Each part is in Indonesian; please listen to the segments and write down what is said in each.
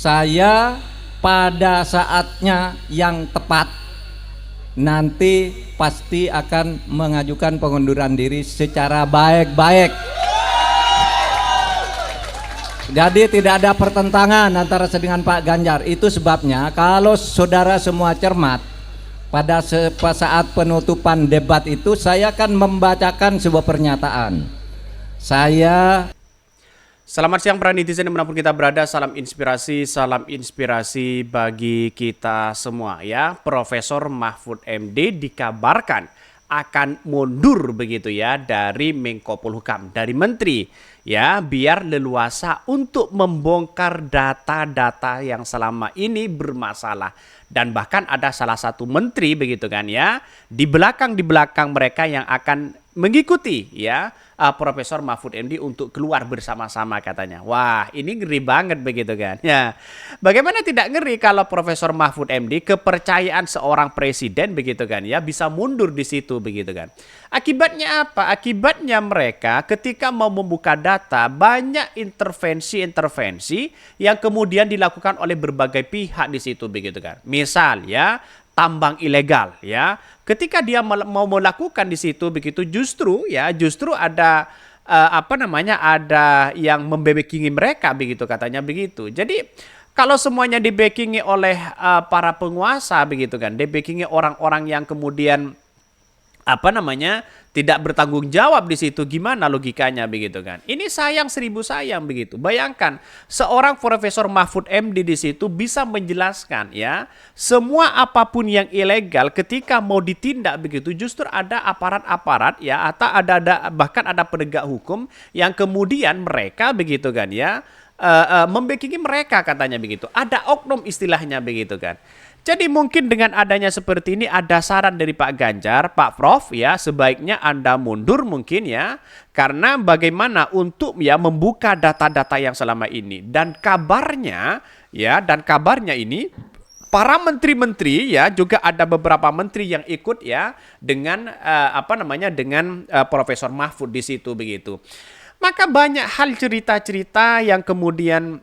saya pada saatnya yang tepat nanti pasti akan mengajukan pengunduran diri secara baik-baik. Jadi tidak ada pertentangan antara saya dengan Pak Ganjar. Itu sebabnya kalau saudara semua cermat, pada saat penutupan debat itu saya akan membacakan sebuah pernyataan. Selamat siang para netizen dimanapun kita berada, salam inspirasi bagi kita semua ya. Profesor Mahfud MD dikabarkan akan mundur begitu ya dari Menko Polhukam, dari menteri ya, biar leluasa untuk membongkar data-data yang selama ini bermasalah. Dan bahkan ada salah satu menteri begitu kan ya, di belakang mereka yang akan mengikuti ya Profesor Mahfud MD untuk keluar bersama-sama katanya. Wah, ini ngeri banget begitu kan. Ya. Bagaimana tidak ngeri kalau Profesor Mahfud MD kepercayaan seorang presiden begitu kan ya bisa mundur di situ begitu kan. Akibatnya apa? Akibatnya mereka ketika mau membuka data banyak intervensi yang kemudian dilakukan oleh berbagai pihak di situ begitu kan. Misal ya, tambang ilegal ya. Ketika dia mau melakukan di situ begitu justru ada ada yang membebekingi mereka begitu katanya begitu. Jadi kalau semuanya dibackingi oleh para penguasa begitu kan, dibackingi orang-orang yang kemudian tidak bertanggung jawab di situ, gimana logikanya begitu kan? Ini sayang seribu sayang begitu. Bayangkan seorang Profesor Mahfud MD di situ bisa menjelaskan ya, semua apapun yang ilegal ketika mau ditindak begitu justru ada aparat-aparat ya, atau bahkan ada penegak hukum yang kemudian mereka begitu kan ya, membackingi mereka katanya begitu. Ada oknum istilahnya begitu kan. Jadi mungkin dengan adanya seperti ini ada saran dari Pak Ganjar, Pak Prof ya, sebaiknya Anda mundur mungkin ya, karena bagaimana untuk ya membuka data-data yang selama ini. Dan kabarnya ini para menteri-menteri ya, juga ada beberapa menteri yang ikut ya dengan Profesor Mahfud di situ begitu. Maka banyak hal cerita-cerita yang kemudian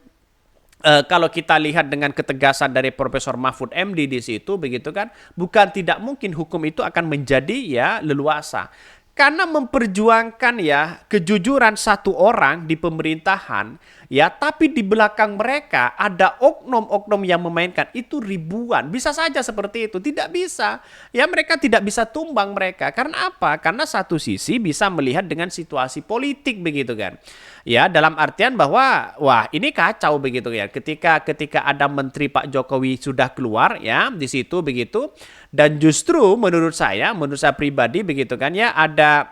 kalau kita lihat dengan ketegasan dari Profesor Mahfud MD di situ begitu kan, bukan tidak mungkin hukum itu akan menjadi ya leluasa. Karena memperjuangkan ya kejujuran satu orang di pemerintahan ya, tapi di belakang mereka ada oknum-oknum yang memainkan itu ribuan. Bisa saja seperti itu, tidak bisa. Ya mereka tidak bisa tumbang mereka. Karena apa? Karena satu sisi bisa melihat dengan situasi politik begitu kan. Ya dalam artian bahwa wah ini kacau begitu ya. Ketika ada menteri Pak Jokowi sudah keluar ya di situ begitu, dan justru menurut saya pribadi begitu kan ya, ada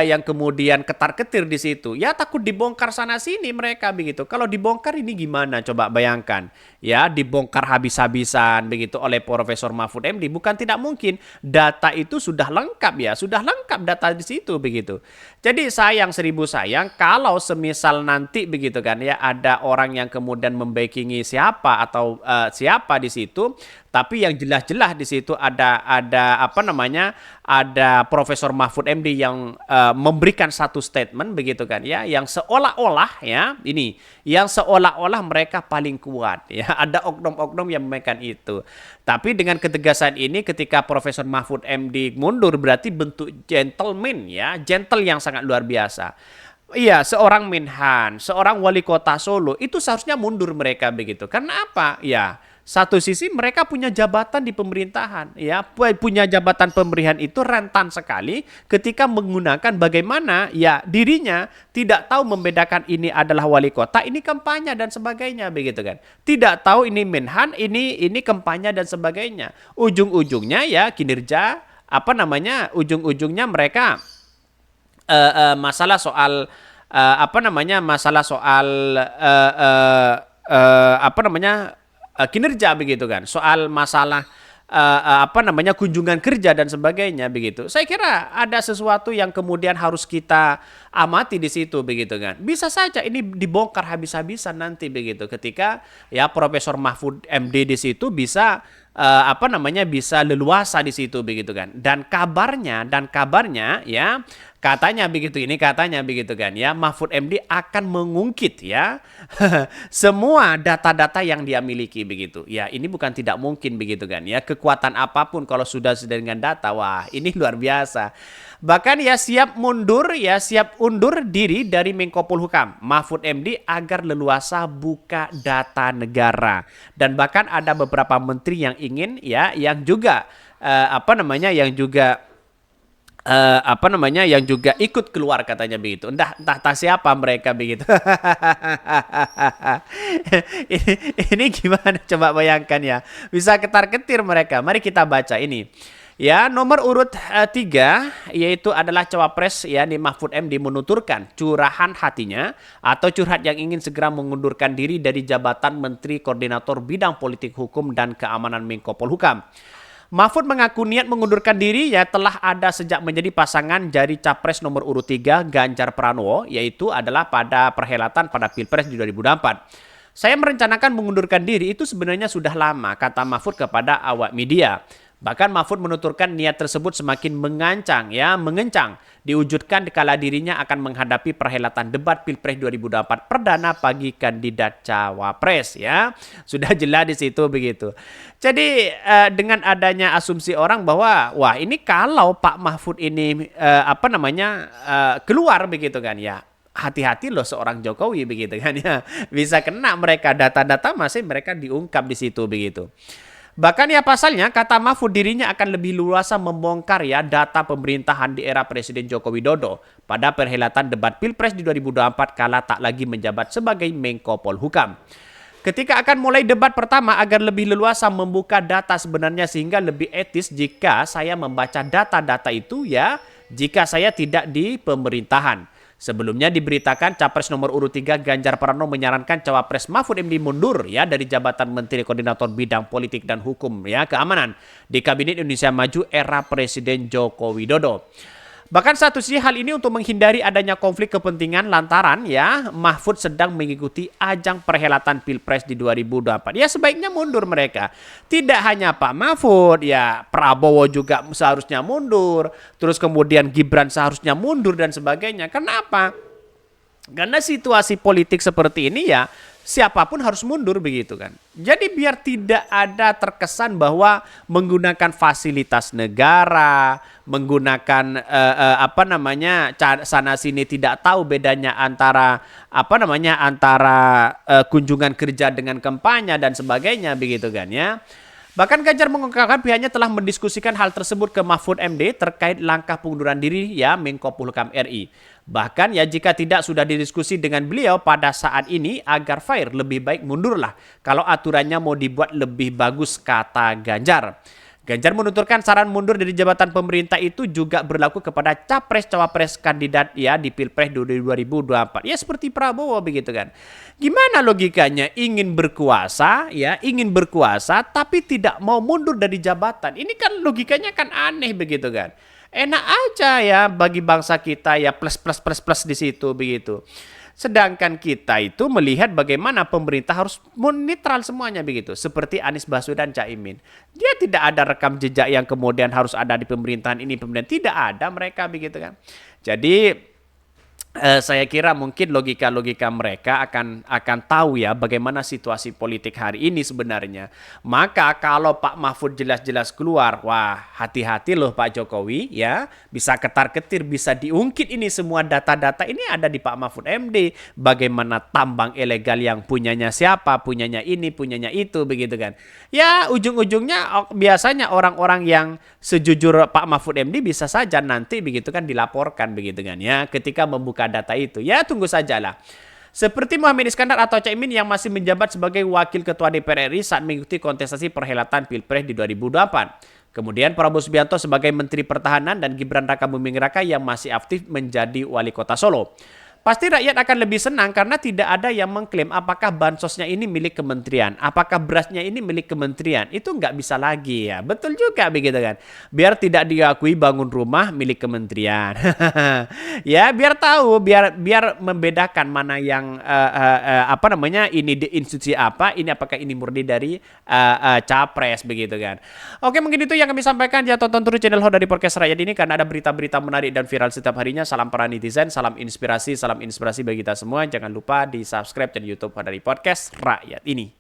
yang kemudian ketar-ketir di situ. Ya takut dibongkar sana sini mereka begitu. Kalau dibongkar ini gimana coba bayangkan. Ya dibongkar habis-habisan begitu oleh Profesor Mahfud MD. Bukan tidak mungkin. Data itu sudah lengkap ya. Sudah lengkap data di situ begitu. Jadi sayang seribu sayang kalau semisal nanti begitu kan ya, ada orang yang kemudian membackingi siapa atau siapa di situ. Tapi yang jelas-jelas di situ ada Profesor Mahfud MD yang memberikan satu statement begitu kan ya, yang seolah-olah mereka paling kuat ya, ada oknum-oknum yang memainkan itu. Tapi dengan ketegasan ini ketika Profesor Mahfud MD mundur berarti bentuk gentleman ya, gentle yang sangat luar biasa. Iya, seorang Menhan, seorang wali kota Solo itu seharusnya mundur mereka begitu. Karena apa? Ya, satu sisi mereka punya jabatan di pemerintahan, ya punya jabatan pemerintahan itu rentan sekali ketika menggunakan bagaimana ya dirinya tidak tahu membedakan ini adalah wali kota, ini kampanye dan sebagainya begitu kan. Tidak tahu ini Menhan, ini kampanye dan sebagainya. Ujung-ujungnya ya kinerja ujung-ujungnya mereka masalah soal kinerja begitu kan, soal masalah kunjungan kerja dan sebagainya begitu. Saya kira ada sesuatu yang kemudian harus kita amati di situ begitu kan. Bisa saja ini dibongkar habis-habisan nanti begitu ketika ya Profesor Mahfud MD di situ bisa bisa leluasa di situ begitu kan. Dan kabarnya ya katanya begitu, ini katanya begitu kan ya, Mahfud MD akan mengungkit ya semua data-data yang dia miliki begitu. Ya, ini bukan tidak mungkin begitu kan ya. Kekuatan apapun kalau sudah dengan data, wah ini luar biasa. Bahkan ya siap undur diri dari Menko Polhukam Mahfud MD agar leluasa buka data negara. Dan bahkan ada beberapa menteri yang ingin ya yang juga yang juga ikut keluar katanya begitu. Entah siapa mereka begitu. ini gimana coba bayangkan ya. Bisa ketar-ketir mereka. Mari kita baca ini. Ya, nomor urut 3 yaitu adalah cawapres ya di Mahfud MD menuturkan curahan hatinya atau curhat yang ingin segera mengundurkan diri dari jabatan Menteri Koordinator Bidang Politik Hukum dan Keamanan Menko Polhukam. Mahfud mengaku niat mengundurkan diri ya telah ada sejak menjadi pasangan dari capres nomor urut 3 Ganjar Pranowo, yaitu adalah pada perhelatan pada Pilpres di 2024. Saya merencanakan mengundurkan diri itu sebenarnya sudah lama, kata Mahfud kepada awak media. Bahkan Mahfud menuturkan niat tersebut semakin mengencang, diwujudkan kala dirinya akan menghadapi perhelatan debat Pilpres 2024 perdana bagi kandidat cawapres ya. Sudah jelas di situ begitu. Jadi dengan adanya asumsi orang bahwa wah ini kalau Pak Mahfud ini keluar begitu kan ya. Hati-hati loh seorang Jokowi begitu kan ya. Bisa kena mereka data-data masih mereka diungkap di situ begitu. Bahkan ya pasalnya kata Mahfud dirinya akan lebih luasa membongkar ya data pemerintahan di era Presiden Joko Widodo pada perhelatan debat Pilpres di 2024 kala tak lagi menjabat sebagai Menko Polhukam. Ketika akan mulai debat pertama agar lebih leluasa membuka data sebenarnya sehingga lebih etis jika saya membaca data-data itu ya jika saya tidak di pemerintahan. Sebelumnya diberitakan capres nomor urut 3 Ganjar Pranowo menyarankan cawapres Mahfud MD mundur ya dari jabatan Menteri Koordinator Bidang Politik dan Hukum ya Keamanan di Kabinet Indonesia Maju era Presiden Joko Widodo. Bahkan satu sisi hal ini untuk menghindari adanya konflik kepentingan lantaran ya Mahfud sedang mengikuti ajang perhelatan Pilpres di 2024. Ya sebaiknya mundur mereka. Tidak hanya Pak Mahfud, ya Prabowo juga seharusnya mundur. Terus kemudian Gibran seharusnya mundur dan sebagainya. Kenapa? Karena situasi politik seperti ini ya siapapun harus mundur begitu kan. Jadi biar tidak ada terkesan bahwa menggunakan fasilitas negara, menggunakan sana sini tidak tahu bedanya antara kunjungan kerja dengan kampanye dan sebagainya begitu kan ya. Bahkan Ganjar mengungkapkan pihaknya telah mendiskusikan hal tersebut ke Mahfud MD terkait langkah pengunduran diri ya Menko Polhukam RI. Bahkan ya jika tidak sudah didiskusi dengan beliau pada saat ini agar fair lebih baik mundurlah kalau aturannya mau dibuat lebih bagus kata Ganjar. Ganjar menuturkan saran mundur dari jabatan pemerintah itu juga berlaku kepada capres-cawapres kandidat ya di Pilpres 2024. Ya seperti Prabowo begitu kan. Gimana logikanya ingin berkuasa tapi tidak mau mundur dari jabatan. Ini kan logikanya kan aneh begitu kan. Enak aja ya bagi bangsa kita ya plus di situ begitu. Sedangkan kita itu melihat bagaimana pemerintah harus netral semuanya begitu. Seperti Anies Baswedan Caimin. Dia tidak ada rekam jejak yang kemudian harus ada di pemerintahan ini. Tidak ada mereka begitu kan. Jadi saya kira mungkin logika-logika mereka akan tahu ya bagaimana situasi politik hari ini sebenarnya. Maka kalau Pak Mahfud jelas-jelas keluar, wah hati-hati loh Pak Jokowi ya. Bisa ketar-ketir, bisa diungkit ini semua data-data ini ada di Pak Mahfud MD. Bagaimana tambang ilegal yang punyanya siapa, punyanya ini, punyanya itu begitu kan. Ya ujung-ujungnya biasanya orang-orang yang sejujur Pak Mahfud MD bisa saja nanti begitu kan dilaporkan begitu kan ya ketika membuka data itu. Ya tunggu sajalah. Seperti Muhammad Iskandar atau Caimin yang masih menjabat sebagai Wakil Ketua DPR RI saat mengikuti kontestasi perhelatan Pilpres di 2024. Kemudian Prabowo Subianto sebagai Menteri Pertahanan dan Gibran Raka Buming Raka yang masih aktif menjadi Wali Kota Solo. pasti rakyat akan lebih senang karena tidak ada yang mengklaim apakah bansosnya ini milik kementerian, apakah berasnya ini milik kementerian. Itu nggak bisa lagi ya. Betul juga begitu kan. Biar tidak diakui bangun rumah milik kementerian. Ya, biar tahu, biar membedakan mana yang apa namanya, ini di institusi apa, ini apakah ini murni dari capres begitu kan. Oke, mungkin itu yang kami sampaikan ya. Tonton terus channel Ho dari Podcast Rakyat ini karena ada berita-berita menarik dan viral setiap harinya. Salam para netizen, salam inspirasi bagi kita semua. Jangan lupa di subscribe channel YouTube dari Podcast Rakyat ini.